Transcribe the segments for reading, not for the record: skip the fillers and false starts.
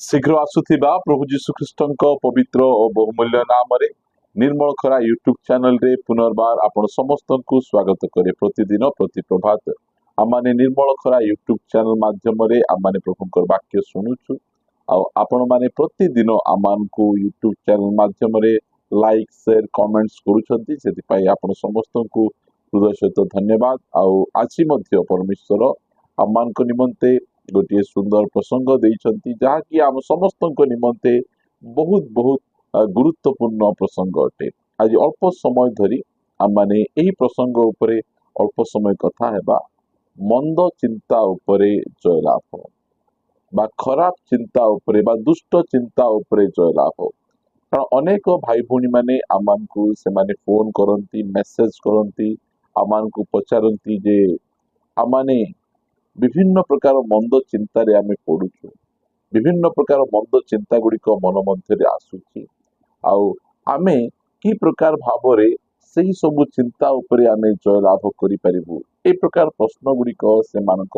शीघ्र आसुथिबा प्रभु जीशु ख्रीष्टଙ୍କ पवित्र और बहुमूल्य नाम रे निर्मल खरा यूट्यूब चैनल रे पुनर्बार आपण समस्त को स्वागत करे। प्रतिदिन प्रति प्रभात आमाने निर्मल खरा यूट्यूब चैनल माध्यम रे आमाने प्रभुଙ୍କର वाक्य सुनुछु आ आपण माने प्रतिदिन आमान को यूट्यूब चैनल माध्यम रे लाइक शेयर कमेंट्स करूछंती सेति पई आपण समस्त को हृदय सहित धन्यवाद। आज मध्य परमेश्वर आमान को निमंते गोटे सुंदर प्रसंग देइछंती जहा कि आम समस्त निमंते बहुत बहुत गुरुत्वपूर्ण प्रसंग अटे। आज अल्प समय धरी आम माने एही प्रसंग उपरे अल्प समय कथा हेबा मंद चिंता उपरे जयलाभ बा खराब चिंता उपरे बा दुष्ट चिंता उपरे जयलाभ। कारण अनेक भाई भूणी माने आमान को से माने फोन करंती मेसेज करंती आमान को पचारंती जे आमाने विभिन्न प्रकार मंद चिंतार आम पड़ुଛୁ विभिन्न प्रकार मंद चिंता गुड़िक मन मध्य आसूची आमे कि प्रकार भाव रे सही सब चिंता उपरे आमे जय लाभ करि परिबु ए प्रकार प्रश्न गुड़िक से मानक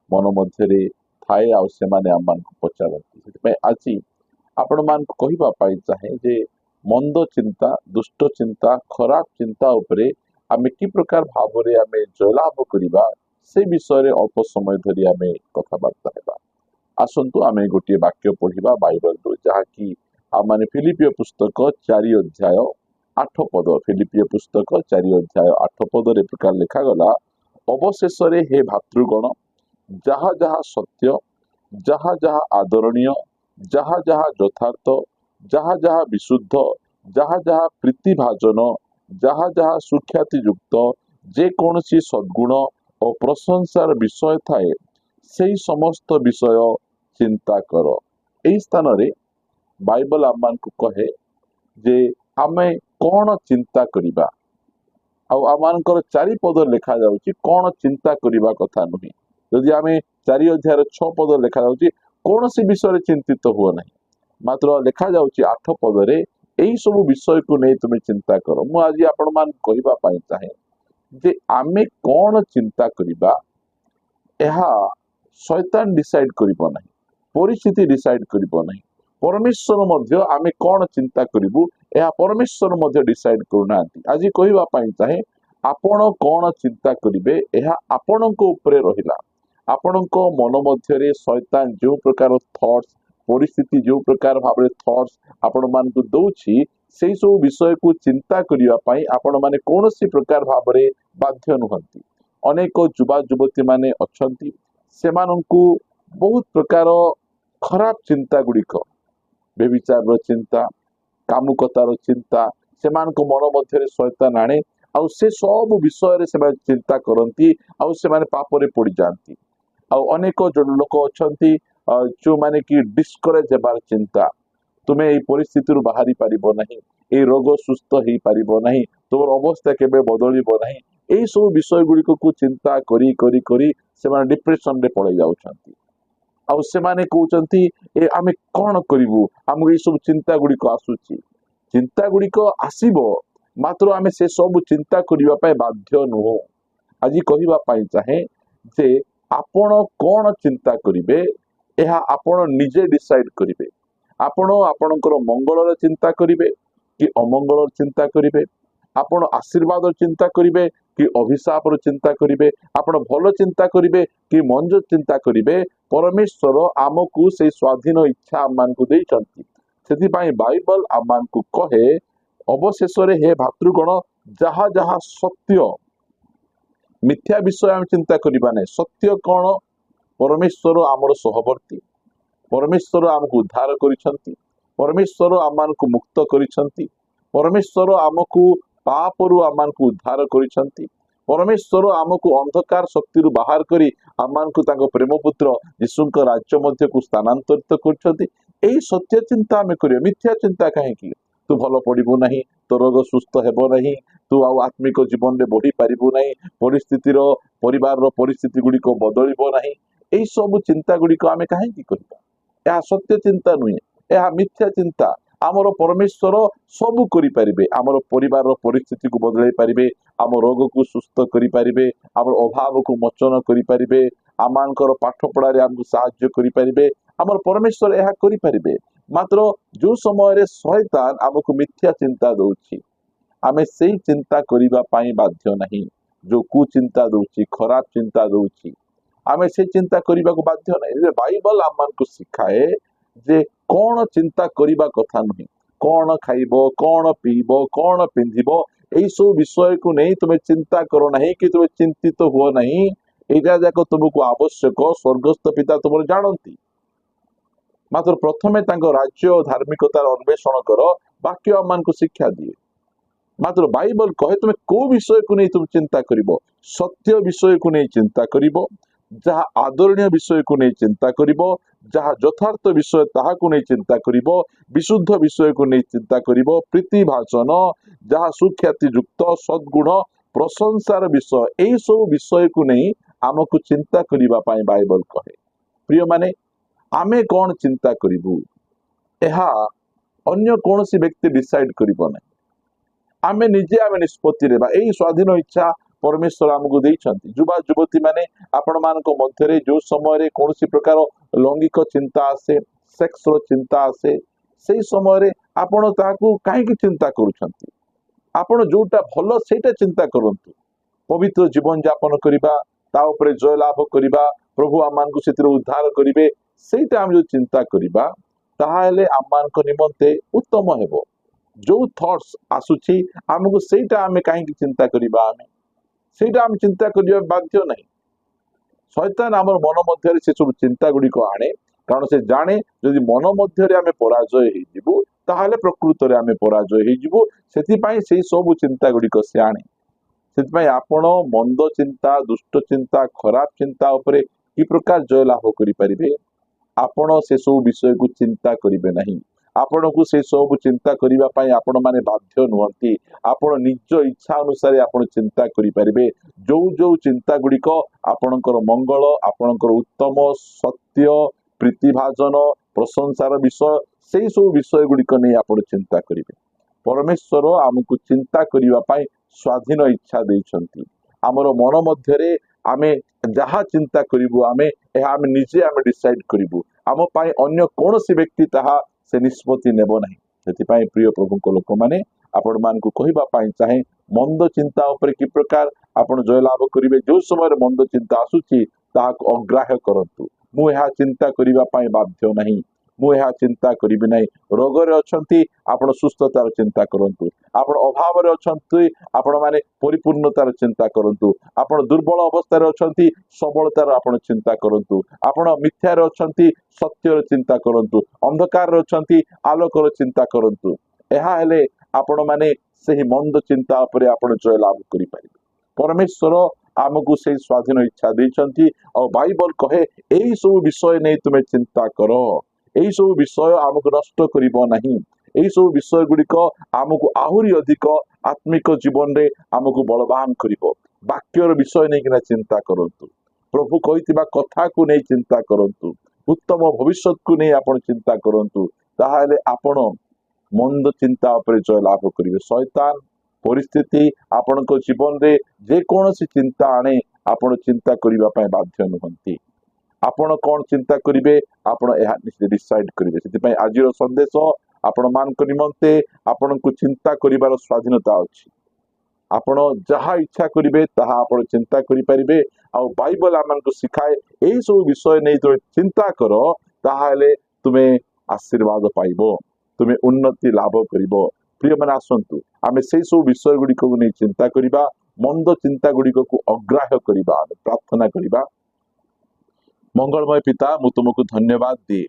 मन मध्य थाए आ से माने आम मान पचारती सेति आज आपण मान कहिबा पाई चाहे जे मंद चिंता दुष्ट चिंता खराब चिंता उपरे आमे कि प्रकार भाव रे आमे जय लाभ करिबा से विषय अल्प समय धरी आमे कथबार्ता हेबा। आसंतु आमे गोटे वाक्य पढ़िबा बाइबल रो जहा कि आमाने फिलिपियो पुस्तक 4 अध्याय 8 पद फिलिपियो पुस्तक 4 अध्याय 8 पद रे प्रकार लिखा गला अवशेष रे हे भातृगण जहा जहा सत्य जहा जहा आदरणीय जहा जहा यथार्थ जहा जहा विशुद्ध जहा जहा प्रीतिभाजन जहा जहा सुख्याति युक्त जे कोनसी सद्गुण और प्रशंसार विषय थाए से समस्त विषय चिंता कर। एही स्थान रे बाइबल आमान को कहे जे आमे कौन चिंता करिबा आमानकर 4 पद लिखा जाउची कौन चिंता करिबा कथा नुही। यदि आमे 4 अध्याय 6 पद लिखा जाउची कौन सी विषय चिंतित हुआ नहीं मात्र लिखा जाउची 8 पद रे एही सब विषय को नहीं तुम चिंता कर। मु आज आपण मान कहिबा पाई चाहे जे आमे कौन चिंता करिबा एहा शैतान डिसाइड करिबो नहीं परिस्थिति डिसाइड करिबो नहीं परमेश्वर मध्य आमे कौन चिंता करिबु एहा परमेश्वर मध्य डिसाइड करूनांती। आज कहिबा पाई चाहे आपण कौन चिंता करिबे एहा आपणको ऊपर रहिला आपणको मन मध्य रे शैतान जो प्रकार थॉट्स परिस्थिति जो प्रकार भाबरे थॉट्स आपण मान को दउछि से सब विषय को चिंता करिया पाई आपण माने कोनोसी प्रकार भाबरे बाध्य नुहंती। अनेक युवा युवती माने अछंती सेमानंकु बहुत प्रकार खराब चिंता गुड़िक बेविचार चिंता कामुकतार चिंता सेमानक मन मध्य शैतान आणे आउ से सब विषय रे से चिंता करती आउ से माने पाप रे पड़ी जाती। आउ अनेक लोक अछंती जो माने कि डिस्करेज हेबार चिंता तुम्हें ये परिस्थिति बाहरी पारिबो नहीं ए रोग सुस्थ हो पारिबो नहीं तोर अवस्था केबे बदलिबो नहीं एही सब विषय गुड़िक को चिंता करी करी करी से माने डिप्रेशन रे पड़े जाउछंती। आउ से माने कहउछंती ए आमे कोन करिवु हमर ई सब चिंता गुड़िक आसुची चिंता गुड़िक आसीबो मात्र आमे से सब चिंता करिवा पय बाध्य नुहो। आज कहिबा पय चाहे जे आपण कोन चिंता करिवे एहा आपण निजे डिसाइड करिवे आपण आपणकर मंगलर चिंता करिवे कि अमंगलर चिंता करिवे आपण आशीर्वाद चिंता करिवे कि अभिशाप चिंता करिवे आपण भल चिंता करिवे कि मंज चिंता करिवे परमेश्वर आमको से स्वाधीन इच्छा आम मान को देइछंती। सेति पई बाइबल आम मान को कहे अवशेष रे हे भातृगण जहा जहा सत्य मिथ्या विषय आम चिंता करिबा नै सत्य कौन परमेश्वर आमर सहवर्ती परमेश्वर आमको उद्धार करिछंती परमेश्वर आमको मुक्त करिछंती परमेश्वर आमको पापरु आमको उद्धार करिछंती परमेश्वर आमको अंधकार शक्ति रु बाहर करी आमको तांको प्रेम पुत्र यीशुଙ୍କ राज्य मध्य को स्थानांतरित करिछंती। एही सत्य चिंता आमे करियो मिथ्या चिंता काहे कि तू भल पड़िबु नहीं तो रोग सुस्थ हेबो नहीं तू आत्मिक जीवन रे बढ़ी पारिबु नहीं परिस्थिति रो परिवार रो परिस्थिति गुडी को बदलिबो नहीं एही सब चिंता गुडी को आमे काहे कि करिबा यह सत्य चिंता नुहे यह मिथ्या चिंता आमर परमेश्वर सब करि परिबे आमर परिवार परिस्थिति को बदलाई परिबे आम रोग को सुस्थ करि परिबे आमर अभाव को मोचन करि परिबे आमानकर पाठ पढ़ारे आमको साहाय्य करि परिबे ଆମର ପରମେଶ୍ୱର ଏହା କରିପାରିବେ। ମାତ୍ର ଯୋଉ ସମୟରେ ଶୟତାନ ଆମକୁ ମିଥ୍ୟା ଚିନ୍ତା ଦଉଛି, ଆମେ ସେଇ ଚିନ୍ତା କରିବା ପାଇଁ ବାଧ୍ୟ ନାହିଁ। ଯୋଉ କୁଚିନ୍ତା ଦଉଛି, ଖରାପ ଚିନ୍ତା ଦଉଛି, ଆମେ ସେଇ ଚିନ୍ତା କରିବାକୁ ବାଧ୍ୟ ନାହିଁ। ବାଇବଲ ଆମମାନଙ୍କୁ ଶିଖାଏ ଯେ କଣ ଚିନ୍ତା କରିବା କଥା ନୁହେଁ। କଣ ଖାଇବ, କଣ ପିଇବ, କଣ ପିନ୍ଧିବ, ଏଇ ସବୁ ବିଷୟକୁ ନେଇ ତୁମେ ଚିନ୍ତା କର ନାହିଁ କି ତୁମେ ଚିନ୍ତିତ ହୁଅ ନାହିଁ। ଏଇଟା ଯାକ ତୁମକୁ ଆବଶ୍ୟକ ସ୍ୱର୍ଗସ୍ଥ ପିତା ତୁମର ଜାଣନ୍ତି। ମାତ୍ର ପ୍ରଥମେ ତାଙ୍କ ରାଜ୍ୟ ଓ ଧାର୍ମିକତାର ଅନ୍ୱେଷଣ କର, ବାକ୍ୟ ଆମମାନଙ୍କୁ ଶିକ୍ଷା ଦିଏ। ମାତ୍ର ବାଇବଲ କହେ ତୁମେ କୋଉ ବିଷୟକୁ ନେଇ ତୁମେ ଚିନ୍ତା କରିବ? ସତ୍ୟ ବିଷୟକୁ ନେଇ ଚିନ୍ତା କରିବ, ଯାହା ଆଦରଣୀୟ ବିଷୟକୁ ନେଇ ଚିନ୍ତା କରିବ, ଯାହା ଯଥାର୍ଥ ବିଷୟ ତାହାକୁ ନେଇ ଚିନ୍ତା କରିବ, ବିଶୁଦ୍ଧ ବିଷୟକୁ ନେଇ ଚିନ୍ତା କରିବ, ପ୍ରୀତିଭାଜନ, ଯାହା ସୁଖ୍ୟାତି ଯୁକ୍ତ, ସଦ୍ଗୁଣ, ପ୍ରଶଂସାର ବିଷୟ, ଏଇ ସବୁ ବିଷୟକୁ ନେଇ ଆମକୁ ଚିନ୍ତା କରିବା ପାଇଁ ବାଇବଲ କହେ। ପ୍ରିୟମାନେ, ଆମେ କଣ ଚିନ୍ତା କରିବୁ ଏହା ଅନ୍ୟ କୌଣସି ବ୍ୟକ୍ତି ଡିସାଇଡ କରିବ ନାହିଁ। ଆମେ ନିଜେ ନିଷ୍ପତ୍ତି ନେବା। ଏଇ ସ୍ୱାଧୀନ ଇଚ୍ଛା ପରମେଶ୍ୱର ଆମକୁ ଦେଇଛନ୍ତି। ଯୁବା ଯୁବତୀ ମାନେ, ଆପଣ ମାନଙ୍କ ମଧ୍ୟରେ ଯୋଉ ସମୟରେ କୌଣସି ପ୍ରକାର ଲୈଙ୍ଗିକ ଚିନ୍ତା ଆସେ, ସେକ୍ସର ଚିନ୍ତା ଆସେ, ସେଇ ସମୟରେ ଆପଣ ତାହାକୁ କାହିଁକି ଚିନ୍ତା କରୁଛନ୍ତି? ଆପଣ ଯୋଉଟା ଭଲ ସେଇଟା ଚିନ୍ତା କରନ୍ତୁ। ପବିତ୍ର ଜୀବନ ଯାପନ କରିବା, ତା ଉପରେ ଜୟ ଲାଭ କରିବା, ପ୍ରଭୁ ଆମମାନଙ୍କୁ ସେଥିରେ ଉଦ୍ଧାର କରିବେ, ସେଇଟା ଆମେ ଯୋଉ ଚିନ୍ତା କରିବା, ତାହେଲେ ଆମମାନଙ୍କ ନିମନ୍ତେ ଉତ୍ତମ ହେବ। ଯୋଉ ଥଟ୍ସ ଆସୁଛି ଆମକୁ ସେଇଟା ଆମେ କାହିଁକି ଚିନ୍ତା କରିବା? ସେଇଟା ଆମେ ଚିନ୍ତା କରିବା ବାଧ୍ୟ ନାହିଁ। ଶୟତାନ ଆମର ମନ ମଧ୍ୟରେ ସେ ସବୁ ଚିନ୍ତା ଗୁଡିକ ଆଣେ, କାରଣ ସେ ଜାଣେ ଯଦି ମନ ମଧ୍ୟରେ ଆମେ ପରାଜୟ ହେଇଯିବୁ ତାହେଲେ ପ୍ରକୃତରେ ଆମେ ପରାଜୟ ହେଇଯିବୁ। ସେଥିପାଇଁ ସେଇ ସବୁ ଚିନ୍ତା ଗୁଡିକ ସେ ଆଣେ। ସେଥିପାଇଁ ଆପଣ ମନ୍ଦ ଚିନ୍ତା, ଦୁଷ୍ଟ ଚିନ୍ତା, ଖରାପ ଚିନ୍ତା ଉପରେ କି ପ୍ରକାର ଜୟ ଲାଭ କରିପାରିବେ? ଆପଣ ସେ ସବୁ ବିଷୟକୁ ଚିନ୍ତା କରିବେ ନାହିଁ। ଆପଣଙ୍କୁ ସେ ସବୁ ଚିନ୍ତା କରିବା ପାଇଁ ଆପଣ ମାନେ ବାଧ୍ୟ ନୁହନ୍ତି। ଆପଣ ନିଜ ଇଚ୍ଛା ଅନୁସାରେ ଆପଣ ଚିନ୍ତା କରିପାରିବେ। ଯୋଉ ଯୋଉ ଚିନ୍ତା ଗୁଡିକ ଆପଣଙ୍କର ମଙ୍ଗଳ, ଆପଣଙ୍କର ଉତ୍ତମ, ସତ୍ୟ, ପ୍ରୀତିଭାଜନ, ପ୍ରଶଂସାର ବିଷୟ, ସେଇ ସବୁ ବିଷୟ ଗୁଡିକ ନେଇ ଆପଣ ଚିନ୍ତା କରିବେ। ପରମେଶ୍ୱର ଆମକୁ ଚିନ୍ତା କରିବା ପାଇଁ ସ୍ୱାଧୀନ ଇଚ୍ଛା ଦେଇଛନ୍ତି। ଆମର ମନ ମଧ୍ୟରେ ଆମେ ଯାହା ଚିନ୍ତା କରିବୁ, ଏହା ନିଜେ ଡିସାଇଡ କରିବୁ। ଆମ ପାଇଁ ଅନ୍ୟ କୌଣସି ବ୍ୟକ୍ତି ତାହା ସେ ନିଷ୍ପତ୍ତି ନେବ ନାହିଁ। ସେଥିପାଇଁ ପ୍ରିୟ ପ୍ରଭୁଙ୍କ ଲୋକମାନେ, ଆପଣ ମାନଙ୍କୁ କହିବା ପାଇଁ ଚାହେଁ, ମନ୍ଦ ଚିନ୍ତା ଉପରେ କି ପ୍ରକାର ଆପଣ ଜୟ ଲାଭ କରିବେ? ଯୋଉ ସମୟରେ ମନ୍ଦ ଚିନ୍ତା ଆସୁଛି ତାହାକୁ ଅଗ୍ରାହ୍ୟ କରନ୍ତୁ। ମୁଁ ଏହା ଚିନ୍ତା କରିବା ପାଇଁ ବାଧ୍ୟ ନାହିଁ, ମୁଁ ଏହା ଚିନ୍ତା କରିବି ନାହିଁ। ରୋଗରେ ଅଛନ୍ତି, ଆପଣ ସୁସ୍ଥତାର ଚିନ୍ତା କରନ୍ତୁ। ଆପଣ ଅଭାବରେ ଅଛନ୍ତି, ଆପଣ ମାନେ ପରିପୂର୍ଣ୍ଣତାର ଚିନ୍ତା କରନ୍ତୁ। ଆପଣ ଦୁର୍ବଳ ଅବସ୍ଥାରେ ଅଛନ୍ତି, ସବଳତାର ଆପଣ ଚିନ୍ତା କରନ୍ତୁ। ଆପଣ ମିଥ୍ୟାରେ ଅଛନ୍ତି, ସତ୍ୟର ଚିନ୍ତା କରନ୍ତୁ। ଅନ୍ଧକାରରେ ଅଛନ୍ତି, ଆଲୋକର ଚିନ୍ତା କରନ୍ତୁ। ଏହା ହେଲେ ଆପଣ ମାନେ ସେହି ମନ୍ଦ ଚିନ୍ତା ଉପରେ ଆପଣ ଜୟ ଲାଭ କରିପାରିବେ। ପରମେଶ୍ୱର ଆମକୁ ସେଇ ସ୍ୱାଧୀନ ଇଚ୍ଛା ଦେଇଛନ୍ତି। ଆଉ ବାଇବଲ କହେ ଏଇ ସବୁ ବିଷୟ ନେଇ ତୁମେ ଚିନ୍ତା କର। ଏଇ ସବୁ ବିଷୟ ଆମକୁ ନଷ୍ଟ କରିବ ନାହିଁ। ଏଇ ସବୁ ବିଷୟ ଗୁଡିକ ଆମକୁ ଆହୁରି ଅଧିକ ଆତ୍ମିକ ଜୀବନରେ ଆମକୁ ବଳବାନ କରିବ। ବାକ୍ୟର ବିଷୟ ନେଇକିନା ଚିନ୍ତା କରନ୍ତୁ। ପ୍ରଭୁ କହିଥିବା କଥାକୁ ନେଇ ଚିନ୍ତା କରନ୍ତୁ। ଉତ୍ତମ ଭବିଷ୍ୟତକୁ ନେଇ ଆପଣ ଚିନ୍ତା କରନ୍ତୁ। ତାହେଲେ ଆପଣ ମନ୍ଦ ଚିନ୍ତା ଉପରେ ଜୟ ଲାଭ କରିବେ। ଶୟତାନ ପରିସ୍ଥିତି ଆପଣଙ୍କ ଜୀବନରେ ଯେକୌଣସି ଚିନ୍ତା ଆଣେ, ଆପଣ ଚିନ୍ତା କରିବା ପାଇଁ ବାଧ୍ୟ ନୁହନ୍ତି। ଆପଣ କଣ ଚିନ୍ତା କରିବେ, ଆପଣ ଏହା ଡିସାଇଡ କରିବେ। ସେଥିପାଇଁ ଆଜିର ସନ୍ଦେଶ ଆପଣ ମାନଙ୍କ ନିମନ୍ତେ ଆପଣଙ୍କୁ ଚିନ୍ତା କରିବାର ସ୍ୱାଧୀନତା ଅଛି। ଆପଣ ଯାହା ଇଚ୍ଛା କରିବେ ତାହା ଆପଣ ଚିନ୍ତା କରିପାରିବେ। ଆଉ ବାଇବଲ ଆମମାନଙ୍କୁ ଶିଖାଏ ଏଇ ସବୁ ବିଷୟ ନେଇ ତୁମେ ଚିନ୍ତା କର, ତାହେଲେ ତୁମେ ଆଶୀର୍ବାଦ ପାଇବ, ତୁମେ ଉନ୍ନତି ଲାଭ କରିବ। ପ୍ରିୟମାନେ, ଆସନ୍ତୁ ଆମେ ସେଇ ସବୁ ବିଷୟ ଗୁଡିକୁ ନେଇ ଚିନ୍ତା କରିବା, ମନ୍ଦ ଚିନ୍ତା ଗୁଡିକକୁ ଅଗ୍ରାହ୍ୟ କରିବା। ପ୍ରାର୍ଥନା କରିବା। ମଙ୍ଗଳମୟ ପିତା, ମୁଁ ତୁମକୁ ଧନ୍ୟବାଦ ଦିଏ।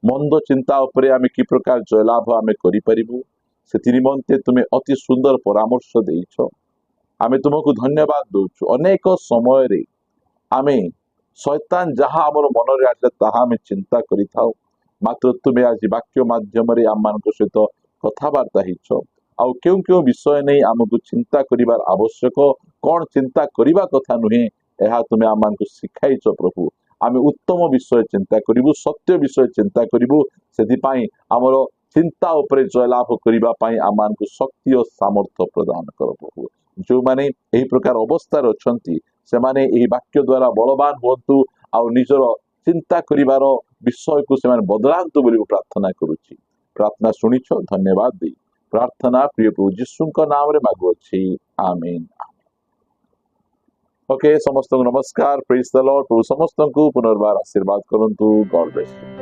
ମନ୍ଦ ଚିନ୍ତା ଉପରେ ଆମେ କି ପ୍ରକାର ଜୟଲାଭ ଆମେ କରିପାରିବୁ, ସେଥି ନିମନ୍ତେ ତୁମେ ଅତି ସୁନ୍ଦର ପରାମର୍ଶ ଦେଇଛ। ଆମେ ତୁମକୁ ଧନ୍ୟବାଦ ଦଉଛୁ। ଅନେକ ସମୟରେ ଆମେ ଶୈତାନ ଯାହା ଆମର ମନରେ ଆସିଲେ ତାହା ଆମେ ଚିନ୍ତା କରିଥାଉ। ମାତ୍ର ତୁମେ ଆଜି ବାକ୍ୟ ମାଧ୍ୟମରେ ଆମମାନଙ୍କ ସହିତ କଥାବାର୍ତ୍ତା ହେଇଛ। ଆଉ କେଉଁ କେଉଁ ବିଷୟ ନେଇ ଆମକୁ ଚିନ୍ତା କରିବାର ଆବଶ୍ୟକ, କଣ ଚିନ୍ତା କରିବା କଥା ନୁହେଁ, ଏହା ତୁମେ ଆମମାନଙ୍କୁ ଶିଖାଇଛ। ପ୍ରଭୁ, ଆମେ ଉତ୍ତମ ବିଷୟ ଚିନ୍ତା କରିବୁ, ସତ୍ୟ ବିଷୟ ଚିନ୍ତା କରିବୁ। ସେଥିପାଇଁ ଆମର ଚିନ୍ତା ଉପରେ ଜୟଲାଭ କରିବା ପାଇଁ ଆମମାନଙ୍କୁ ଶକ୍ତି ଓ ସାମର୍ଥ୍ୟ ପ୍ରଦାନ କର। ପ୍ରଭୁ, ଯେଉଁମାନେ ଏହି ପ୍ରକାର ଅବସ୍ଥାରେ ଅଛନ୍ତି ସେମାନେ ଏହି ବାକ୍ୟ ଦ୍ୱାରା ବଳବାନ ହୁଅନ୍ତୁ, ଆଉ ନିଜର ଚିନ୍ତା କରିବାର ବିଷୟକୁ ସେମାନେ ବଦଳାନ୍ତୁ ବୋଲି ମୁଁ ପ୍ରାର୍ଥନା କରୁଛି। ପ୍ରାର୍ଥନା ଶୁଣିଛ, ଧନ୍ୟବାଦ ଦେଇ ପ୍ରାର୍ଥନା ପ୍ରିୟ ପ୍ରଭୁ ଯୀଶୁଙ୍କ ନାମରେ ମାଗୁଅଛି, ଆମେନ୍। ଓକେ, ସମସ୍ତଙ୍କୁ ନମସ୍କାର, ପ୍ରେଜ୍ ଦ ଲର୍ଡ। ପ୍ରଭୁ ସମସ୍ତଙ୍କୁ ପୁନର୍ବାର ଆଶୀର୍ବାଦ କରନ୍ତୁ। ଗଡ୍ ବ୍ଲେସ୍।